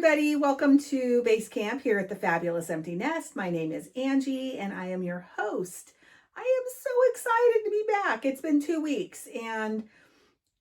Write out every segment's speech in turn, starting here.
everybody, welcome to Base Camp here at the Fabulous Empty Nest. My name is Angie and I am your host. I am so excited to be back. It's been 2 weeks and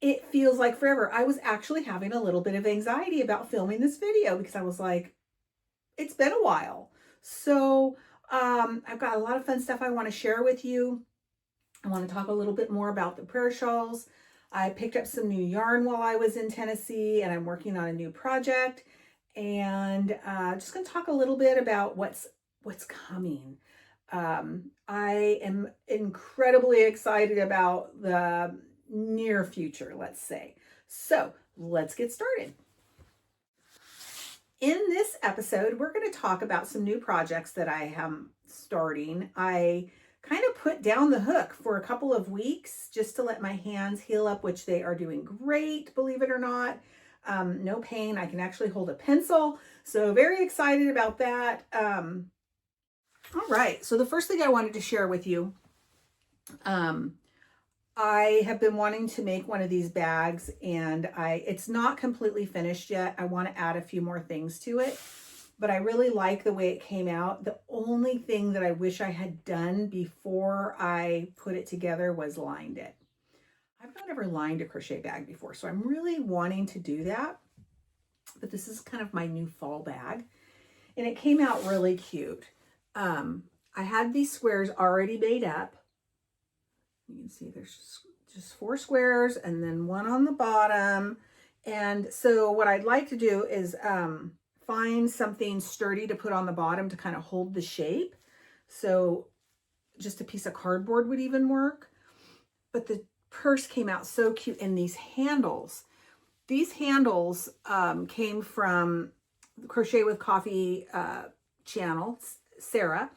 it feels like forever. I was actually having a little bit of anxiety about filming this video because I was like, it's been a while. So I've got a lot of fun stuff I want to share with you. I want to talk a little bit more about the prayer shawls. I picked up some new yarn while I was in Tennessee and I'm working on a new project. And just going to talk a little bit about what's coming. I am incredibly excited about the near future, let's say. So let's get started. In this episode, we're going to talk about some new projects that I am starting. I kind of put down the hook for a couple of weeks just to let my hands heal up, which they are doing great, believe it or not. No pain. I can actually hold a pencil. So very excited about that. All right. So the first thing I wanted to share with you, I have been wanting to make one of these bags and it's not completely finished yet. I want to add a few more things to it, but I really like the way it came out. The only thing that I wish I had done before I put it together was lined it. I've not ever lined a crochet bag before, so I'm really wanting to do that. But this is kind of my new fall bag, and it came out really cute. I had these squares already made up. You can see there's just 4 squares and then one on the bottom. And so what I'd like to do is find something sturdy to put on the bottom to kind of hold the shape. So just a piece of cardboard would even work. But the purse came out so cute, and these handles came from the Crochet with Coffee channel. Sarah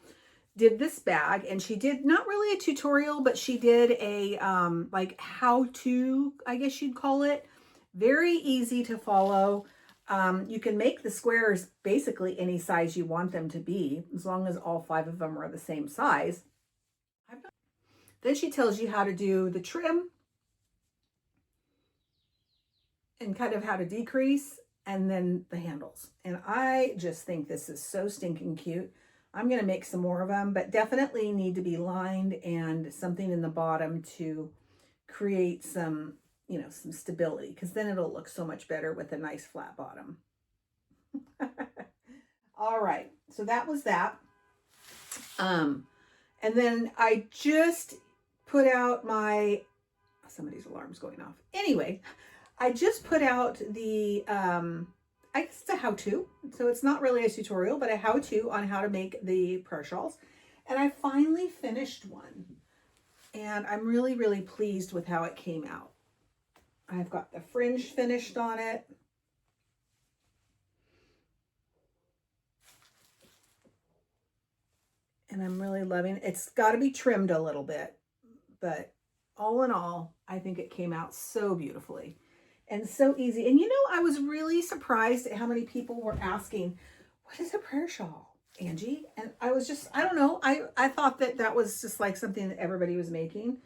did this bag, and she did not really a tutorial, but she did a like how to, I guess you'd call it. Very easy to follow. You can make the squares basically any size you want them to be, as long as all 5 of them are the same size. Then she tells you how to do the trim and kind of how to decrease, and then the handles. And I just think this is so stinking cute. I'm going to make some more of them, but definitely need to be lined and something in the bottom to create some, some stability, because then it'll look so much better with a nice flat bottom. All right, so that was that. And then I just put out somebody's alarm's going off. Anyway, I just put out the, I guess it's a how-to. So it's not really a tutorial, but a how-to on how to make the prayer shawls. And I finally finished one. And I'm really, really pleased with how it came out. I've got the fringe finished on it. And I'm really loving it. It's got to be trimmed a little bit, but all in all, I think it came out so beautifully and so easy. And I was really surprised at how many people were asking, what is a prayer shawl, Angie? And I was just, I don't know. I thought that was just like something that everybody was making.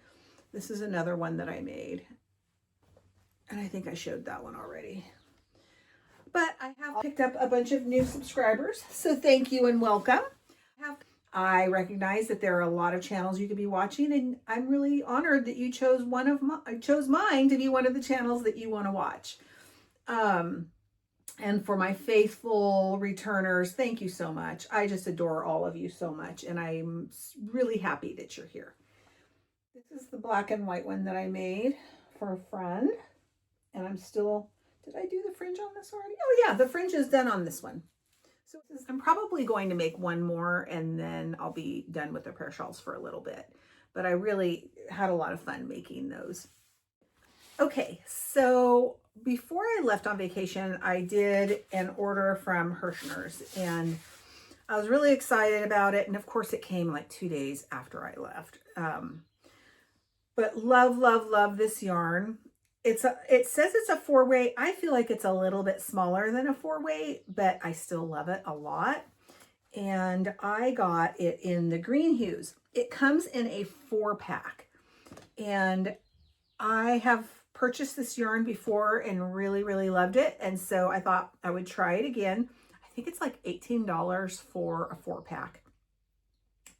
This is another one that I made. And I think I showed that one already. But I have picked up a bunch of new subscribers. So thank you and welcome. I recognize that there are a lot of channels you could be watching, and I'm really honored that you chose mine to be one of the channels that you want to watch. And for my faithful returners, thank you so much. I just adore all of you so much, and I'm really happy that you're here. This is the black and white one that I made for a friend, and did I do the fringe on this already? Oh yeah, the fringe is done on this one. So I'm probably going to make one more, and then I'll be done with the prayer shawls for a little bit. But I really had a lot of fun making those. Okay, so before I left on vacation, I did an order from Hershner's, and I was really excited about it. And of course, it came like 2 days after I left. But love, love, love this yarn. It says it's a 4-way. I feel like it's a little bit smaller than a 4-way, but I still love it a lot. And I got it in the green hues. It comes in a 4-pack. And I have purchased this yarn before and really, really loved it. And so I thought I would try it again. I think it's like $18 for a 4-pack.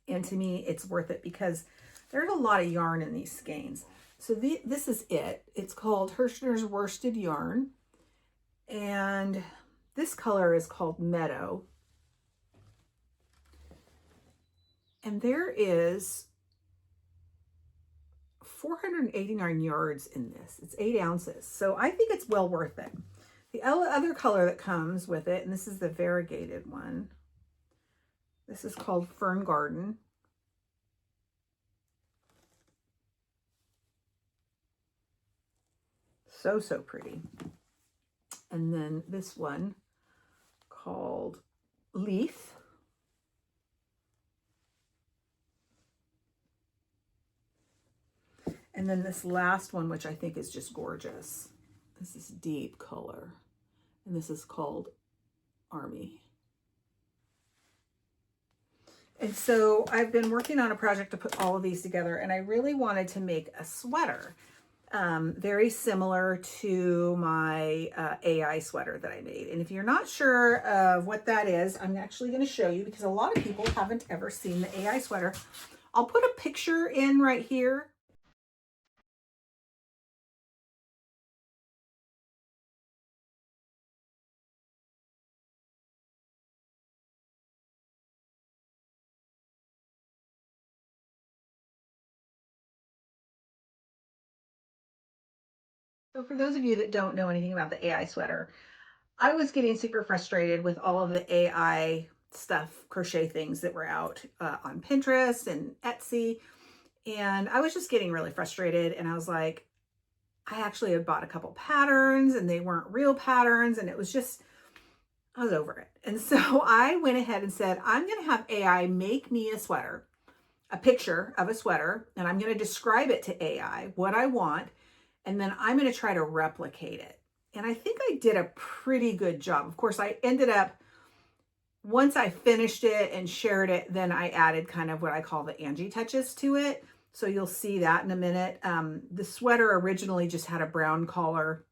And to me, it's worth it because there's a lot of yarn in these skeins. So this is it. It's called Hershner's Worsted Yarn. And this color is called Meadow. And there is 489 yards in this. It's 8 ounces. So I think it's well worth it. The other color that comes with it, and this is the variegated one. This is called Fern Garden. So, so pretty. And then this one called Leaf. And then this last one, which I think is just gorgeous. This is deep color. And this is called Army. And so I've been working on a project to put all of these together, and I really wanted to make a sweater. Very similar to my AI sweater that I made. And if you're not sure of what that is, I'm actually going to show you because a lot of people haven't ever seen the AI sweater. I'll put a picture in right here. So for those of you that don't know anything about the AI sweater, I was getting super frustrated with all of the AI stuff, crochet things that were out on Pinterest and Etsy. And I was just getting really frustrated. And I was like, I actually had bought a couple patterns and they weren't real patterns. And it was just, I was over it. And so I went ahead and said, I'm going to have AI make me a sweater, a picture of a sweater, and I'm going to describe it to AI, what I want. And then I'm going to try to replicate it. And I think I did a pretty good job. Of course, I ended up, once I finished it and shared it, then I added kind of what I call the Angie touches to it. So you'll see that in a minute. The sweater originally just had a brown collar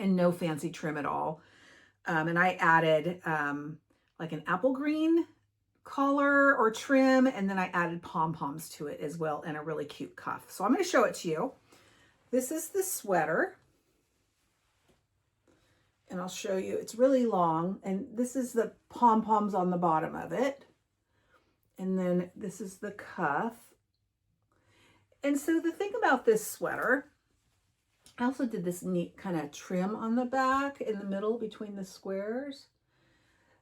and no fancy trim at all. And I added like an apple green collar or trim, and then I added pom-poms to it as well and a really cute cuff. So I'm going to show it to you. This is the sweater. And I'll show you, it's really long, and this is the pom-poms on the bottom of it. And then this is the cuff. And so the thing about this sweater, I also did this neat kind of trim on the back in the middle between the squares.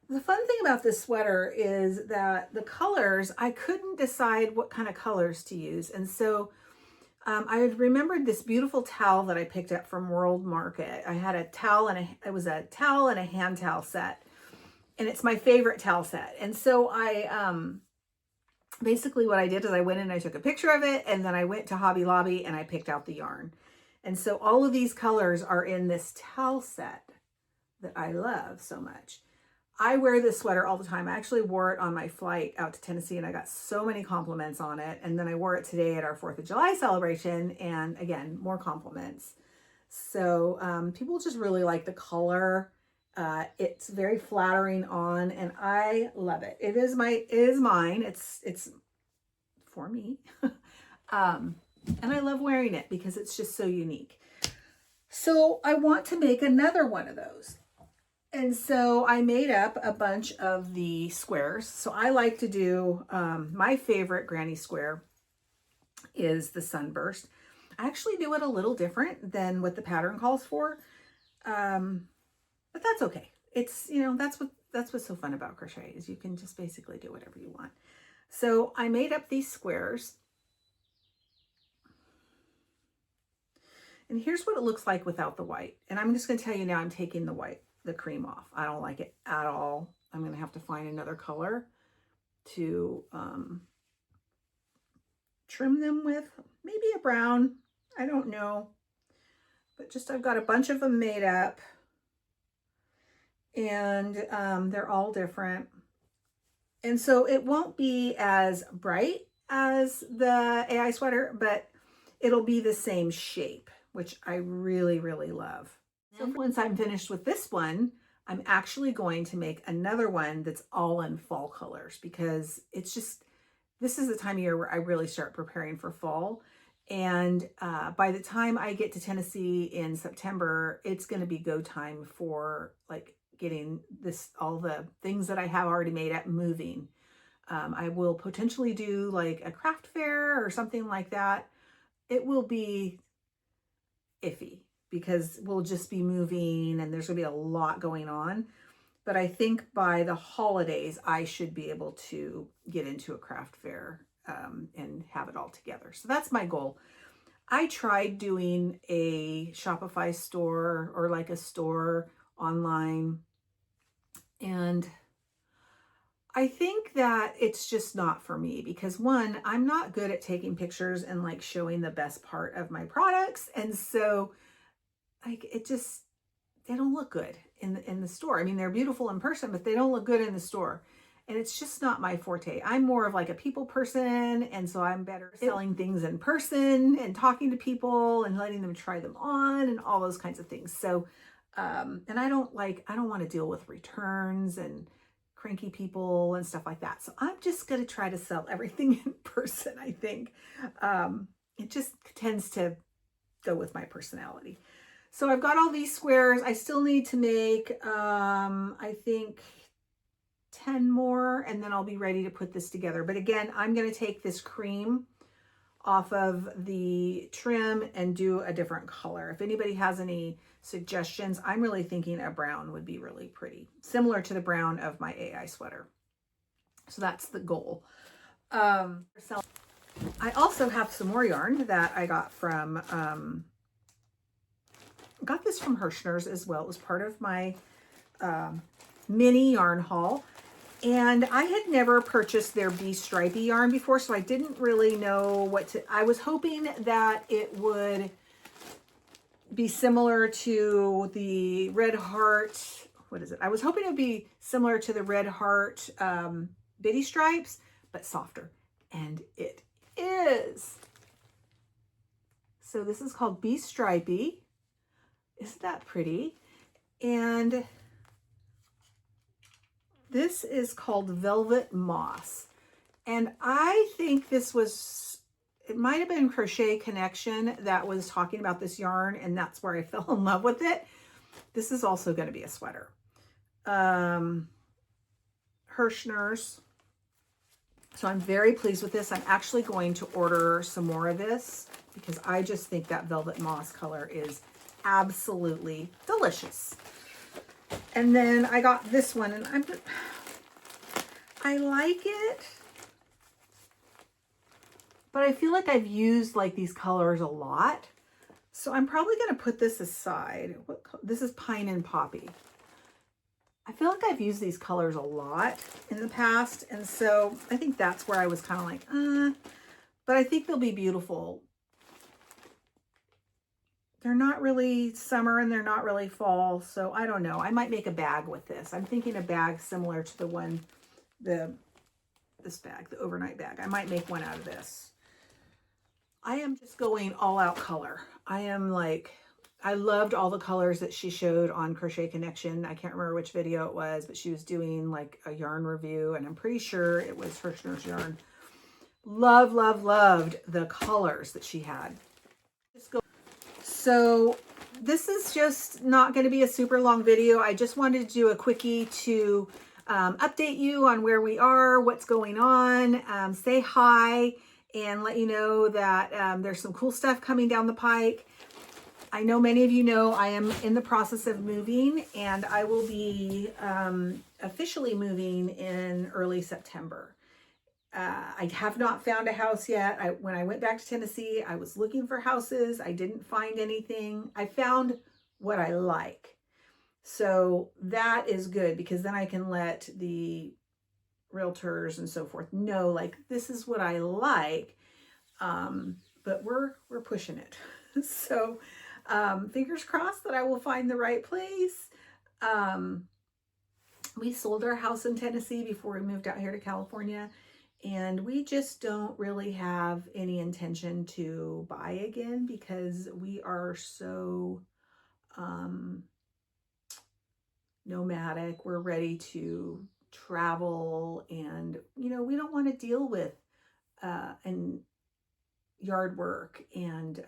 The fun thing about this sweater is that the colors, I couldn't decide what kind of colors to use. And so I had remembered this beautiful towel that I picked up from World Market. I had a towel and it was a towel and a hand towel set, and it's my favorite towel set. And so I, basically what I did is I went in and I took a picture of it, and then I went to Hobby Lobby and I picked out the yarn. And so all of these colors are in this towel set that I love so much. I wear this sweater all the time. I actually wore it on my flight out to Tennessee and I got so many compliments on it. And then I wore it today at our 4th of July celebration, and again, more compliments. So people just really like the color. It's very flattering on, and I love it. It is mine. It's for me. And I love wearing it because it's just so unique. So I want to make another one of those. And so I made up a bunch of the squares. So I like to do, my favorite granny square is the sunburst. I actually do it a little different than what the pattern calls for. But that's okay. It's, you know, that's what's so fun about crochet, is you can just basically do whatever you want. So I made up these squares. And here's what it looks like without the white. And I'm just going to tell you now, I'm taking the cream off. I don't like it at all. I'm going to have to find another color to trim them with. Maybe a brown. I don't know. But just, I've got a bunch of them made up. And they're all different. And so it won't be as bright as the AI sweater, but it'll be the same shape. which I really, really love. So once I'm finished with this one, I'm actually going to make another one that's all in fall colors, because it's just, this is the time of year where I really start preparing for fall. And by the time I get to Tennessee in September, it's going to be go time for like getting this, all the things that I have already made up moving. I will potentially do like a craft fair or something like that. It will be iffy because we'll just be moving and there's gonna be a lot going on. But I think by the holidays, I should be able to get into a craft fair and have it all together. So that's my goal. I tried doing a Shopify store or like a store online, and I think that it's just not for me because one, I'm not good at taking pictures and like showing the best part of my products. And so like it just, they don't look good in the store. I mean, they're beautiful in person, but they don't look good in the store. And it's just not my forte. I'm more of like a people person. And so I'm better selling things in person and talking to people and letting them try them on and all those kinds of things. So, and I don't want to deal with returns and cranky people and stuff like that. So I'm just going to try to sell everything in person, I think. It just tends to go with my personality. So I've got all these squares. I still need to make, I think 10 more, and then I'll be ready to put this together. But again, I'm going to take this cream off of the trim and do a different color. If anybody has any suggestions, I'm really thinking a brown would be really pretty, similar to the brown of my AI sweater. So that's the goal. I also have some more yarn that I got from, got this from Hershner's as well. It was part of my mini yarn haul. And I had never purchased their Be Stripey yarn before, so I didn't really know what to, I was hoping that it would be similar to the Red Heart, what is it? I was hoping it would be similar to the Red Heart Bitty Stripes, but softer. And it is. So this is called Be Stripey. Isn't that pretty? And this is called Velvet Moss. And I think this was, it might have been Crochet Connection that was talking about this yarn, and that's where I fell in love with it. This is also going to be a sweater. Hershner's. So I'm very pleased with this. I'm actually going to order some more of this because I just think that Velvet Moss color is absolutely delicious. And then I got this one, and I like it, but I feel like I've used like these colors a lot. So I'm probably going to put this aside. This is Pine and Poppy. I feel like I've used these colors a lot in the past. And so I think that's where I was kind of like, but I think they'll be beautiful. They're not really summer and they're not really fall. So I don't know. I might make a bag with this. I'm thinking a bag similar to the one, this bag, the overnight bag. I might make one out of this. I am just going all out color. I am like, I loved all the colors that she showed on Crochet Connection. I can't remember which video it was, but she was doing like a yarn review, and I'm pretty sure it was Hershner's yarn. Love, love, loved the colors that she had. So this is just not going to be a super long video. I just wanted to do a quickie to update you on where we are, what's going on, say hi, and let you know that there's some cool stuff coming down the pike. I know many of you know I am in the process of moving, and I will be officially moving in early September. I have not found a house yet. When I went back to Tennessee, I was looking for houses. I didn't find anything. I found what I like. So that is good because then I can let the realtors and so forth know, like, this is what I like. But we're pushing it. So fingers crossed that I will find the right place. We sold our house in Tennessee before we moved out here to California. And we just don't really have any intention to buy again because we are so nomadic. We're ready to travel, and we don't want to deal with and yard work and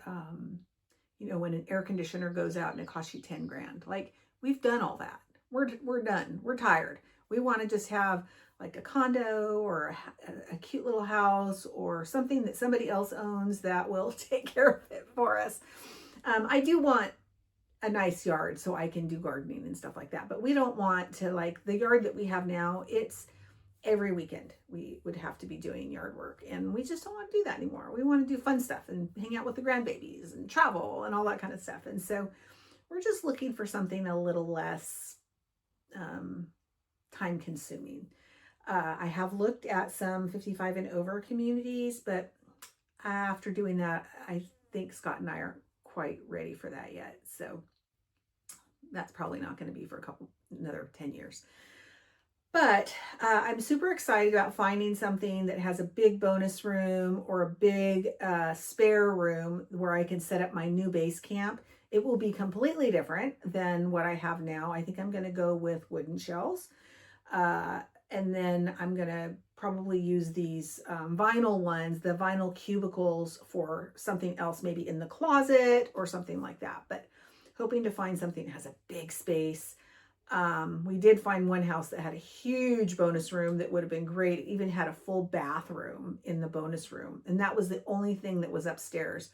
when an air conditioner goes out and it costs you 10 grand. Like, we've done all that. We're done. We're tired. We want to just have like a condo or a cute little house or something that somebody else owns that will take care of it for us. I do want a nice yard so I can do gardening and stuff like that, but we don't want to, like, the yard that we have now, it's every weekend we would have to be doing yard work, and we just don't want to do that anymore. We want to do fun stuff and hang out with the grandbabies and travel and all that kind of stuff. And so we're just looking for something a little less time consuming. I have looked at some 55 and over communities, but after doing that, I think Scott and I aren't quite ready for that yet. So that's probably not going to be for another 10 years. But I'm super excited about finding something that has a big bonus room or a big spare room where I can set up my new base camp. It will be completely different than what I have now. I think I'm going to go with wooden shells. And then I'm going to probably use these vinyl ones, the vinyl cubicles, for something else, maybe in the closet or something like that. But hoping to find something that has a big space. We did find one house that had a huge bonus room that would have been great. It even had a full bathroom in the bonus room. And that was the only thing that was upstairs,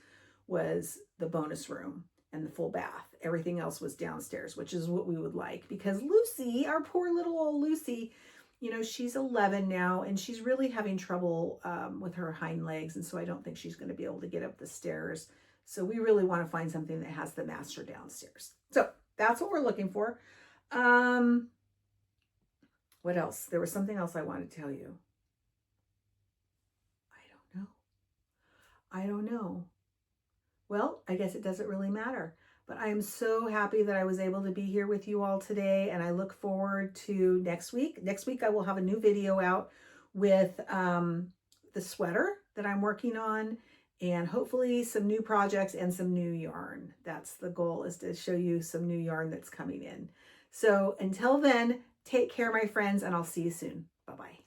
was the bonus room and the full bath. Everything else was downstairs, which is what we would like, because Lucy, our poor little old Lucy, she's 11 now and she's really having trouble with her hind legs. And so I don't think she's going to be able to get up the stairs. So we really want to find something that has the master downstairs. So that's what we're looking for. What else? There was something else I wanted to tell you. I don't know. Well, I guess it doesn't really matter, but I am so happy that I was able to be here with you all today, and I look forward to next week. Next week I will have a new video out with the sweater that I'm working on, and hopefully some new projects and some new yarn. That's the goal, is to show you some new yarn that's coming in. So until then, take care, my friends, and I'll see you soon. Bye-bye.